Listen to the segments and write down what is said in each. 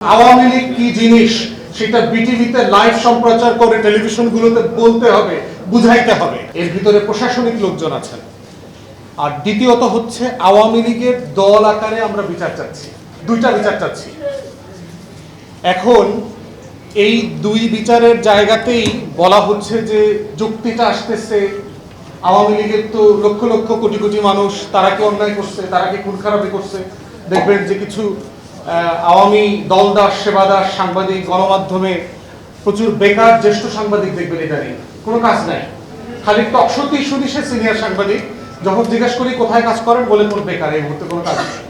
আওয়ামী লীগ কি জিনিস সেটা বিটিভিতে লাইভ সম্প্রচার করে টেলিভিশনগুলোতে বলতে হবে, বুঝাইতে হবে। এর ভিতরে প্রশাসনিক লোকজন আছেন। আর দ্বিতীয়ত হচ্ছে আওয়ামী লীগের দল আকারে আমরা বিচার চাচ্ছি, দুইটা বিচার চাচ্ছি। এখন এই দুই বিচারের জায়গাতেই বলা হচ্ছে যে যুক্তিটা আসতেছে আওয়ামী লীগের তো লক্ষ লক্ষ কোটি কোটি মানুষ, তারা কি অন্যায় করছে, তারা কি খুন খারাপি করছে। দেখবেন যে কিছু আওয়ামী দলদাস সেবাদাস সাংবাদিক, গণমাধ্যমে প্রচুর বেকার জ্যেষ্ঠ সাংবাদিক দেখবেন ইদানিং, কোনো কাজ নাই, খালি টকশোতেই শুনি সে সিনিয়র সাংবাদিক। যখন জিজ্ঞাসা করি কোথায় কাজ করেন, বলে কোন বেকার, এই মুহূর্তে কোনো কাজ নেই।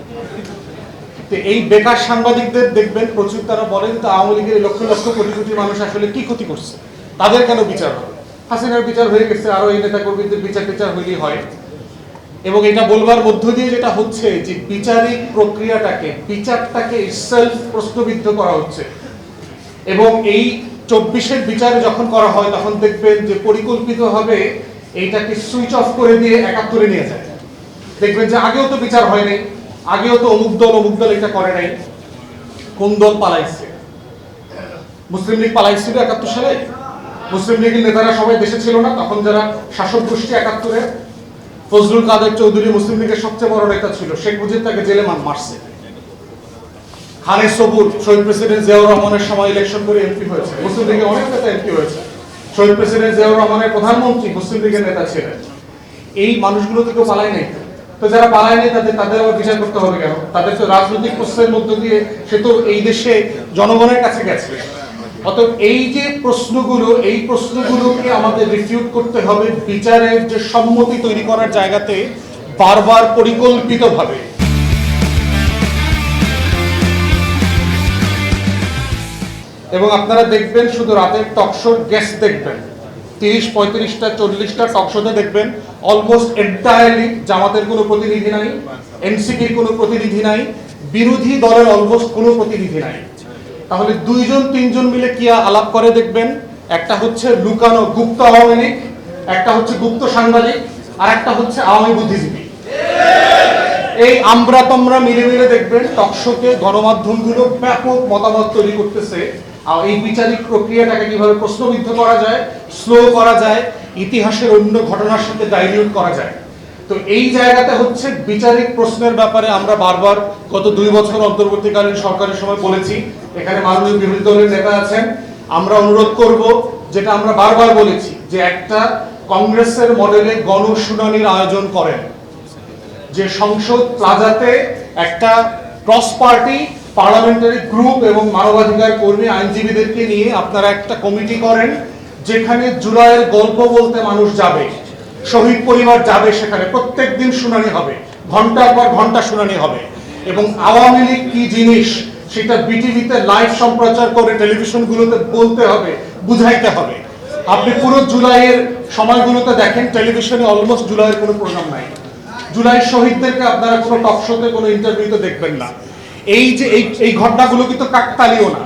তো এই বেকার সাংবাদিকদের দেখবেন প্রচুর, তারা বলেন তো আওয়ামী লীগের লক্ষ লক্ষ কোটি কোটি মানুষ আসলে কি ক্ষতি করছে, তাদের কেন বিচার হবে? হাসিনার বিচার হয়ে গেছে, আরো এই নেতা কর্মীদের বিচার হইলেই হয়। এবং এটা বলবার মধ্য দিয়ে যেটা হচ্ছে যে বিচারিক প্রক্রিয়াটাকে, বিচারটাকে সেলফ প্রশ্নবিদ্ধ করা হচ্ছে। এবং এই 24-এর বিচারে যখন করা হয় তখন দেখবেন যে পরিকল্পিতভাবে এইটাকে সুইচ অফ করে দিয়ে 71-এ নিয়ে যায়। দেখবেন যে আগেও তো বিচার হয় নাই, আগেও তো অমুক দল এটা করে নাই। কোন দল পালাইছে? মুসলিম লীগ পালাইছিল 71 সালে। মুসলিম লীগের নেতারা সবাই দেশে ছিল না তখন, যারা শাসক গোষ্ঠী 71-এ। ফজলুল কাদের চৌধুরী মুসলিম লীগের সবচেয়ে বড় নেতা ছিল, শেখ মুজিব তাকে জেলে মারছে। খানে সবুর শহীদ প্রেসিডেন্ট জিয়াউর রহমানের সময় ইলেকশন করে এমপি হয়েছে, মুসলিম লীগের অনেক নেতা এমপি হয়েছে। শহীদ প্রেসিডেন্ট জিয়াউর রহমানের প্রধানমন্ত্রী মুসলিম লীগের নেতা ছিলেন। এই মানুষগুলো তো কেউ পালায় নাই। তো যারা পালায় নাই তাদের আবার বিচার করতে হবে কেন? তাদের তো রাজনৈতিক প্রশ্নের মধ্য দিয়ে সে তো এই দেশে জনগণের কাছে গেছে। অতএব এই যে প্রশ্নগুলো, এই প্রশ্নগুলোকে আমাদের রিফিউট করতে হবে বিচারের যে সম্মতি তৈরি করার জায়গাতে বারবার পরিকল্পিতভাবে। এবং আপনারা দেখবেন শুধু রাতের টকশোর গেস্ট দেখবেন 30-35টা 40টা টকশোতে দেখবেন অলমোস্ট এন্টায়ারলি জামাতের কোনো প্রতিনিধি নাই, এনসিপির কোনো প্রতিনিধি নাই, বিরোধী দলের অলমোস্ট কোনো প্রতিনিধি নাই। তাহলে 2-3 মিলে কি আলাপ করে দেখবেন, একটা হচ্ছে লুকানো গুপ্ত আওয়ামী লীগ, একটা হচ্ছে গুপ্ত সাংবাদিক, আর একটা হচ্ছে আওয়ামী বুদ্ধিজীবী। এই আমরা তোমরা মিলে দেখবেন টকশোকে গণমাধ্যমগুলো ব্যাপক মতামত তৈরি করতেছে। আর এই বিচারিক প্রক্রিয়াটাকে কিভাবে প্রশ্নবিদ্ধ করা যায়, স্লো করা যায়, ইতিহাসের অন্য ঘটনার সাথে ডাইলিউট করা যায়। তো এই জায়গাতে হচ্ছে বিচারিক প্রশ্নের ব্যাপারে আমরা বারবার গত 2 বছর অন্তর্বর্তীকালীন সরকারের সময় বলেছি, এখানে মাননীয় বিরোধী দলের নেতা আছেন, আমরা অনুরোধ করব যেটা আমরা বারবার বলেছি যে একটা কংগ্রেসের মডেলে গণশুনানির আয়োজন করেন, যে সংসদ প্লাজাতে একটা ক্রস পার্টি পার্লামেন্টারি গ্রুপ এবং মানবাধিকার কর্মী আইনজীবীদেরকে নিয়ে আপনারা একটা কমিটি করেন, যেখানে জুলাইয়ের গল্প বলতে মানুষ যাবে, শহীদ পরিবার যাবে, সেখানে প্রত্যেকদিন শুনানি হবে, ঘন্টার পর ঘন্টা শুনানি হবে। এবং আওয়ামী লীগ কি জিনিস সেটা বিটিভিতে লাইভ সম্প্রচার করে টেলিভিশনগুলোতে বলতে হবে, বুঝাইতে হবে। আপনি পুরো জুলাইয়ের সময়গুলোতে দেখেন টেলিভিশনে অলমোস্ট জুলাইয়ের কোনো প্রোগ্রাম নাই। জুলাই শহীদদেরকে আপনারা কোনো টকশোতে, কোনো ইন্টারভিউতে দেখবেন না। এই যে এই ঘটনাগুলো কিন্তু কাকতালীয় না।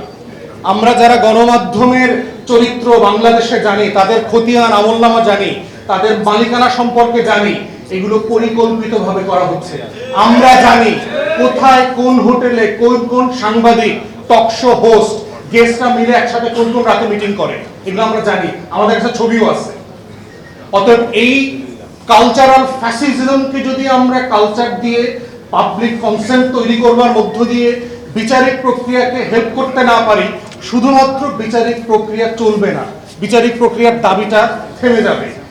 আমরা যারা গণমাধ্যমের চরিত্র বাংলাদেশে জানি, তাদের খতিয়ান আমলনামা জানি, তাদের মালিকানা সম্পর্কে জানি, এগুলো পরিকল্পিতভাবে করা হচ্ছে। আমরা জানি কোথায়, কোন হোটেলে, কোন সাংবাদিক, টকশো হোস্ট, গেস্টরা মিলে একসাথে কোন রাতে মিটিং করে, এগুলো আমরা জানি, আমাদের কাছে ছবিও আছে। অতএব এই কালচারাল ফ্যাসিজমকে যদি আমরা কালচার দিয়ে পাবলিক কনসেন্ট তৈরি করবার মধ্য দিয়ে বিচারিক প্রক্রিয়াকে হেল্প করতে না পারি, শুধুমাত্র বিচারিক প্রক্রিয়া চলবে না, বিচারিক প্রক্রিয়ার দাবিটা থেমে যাবে।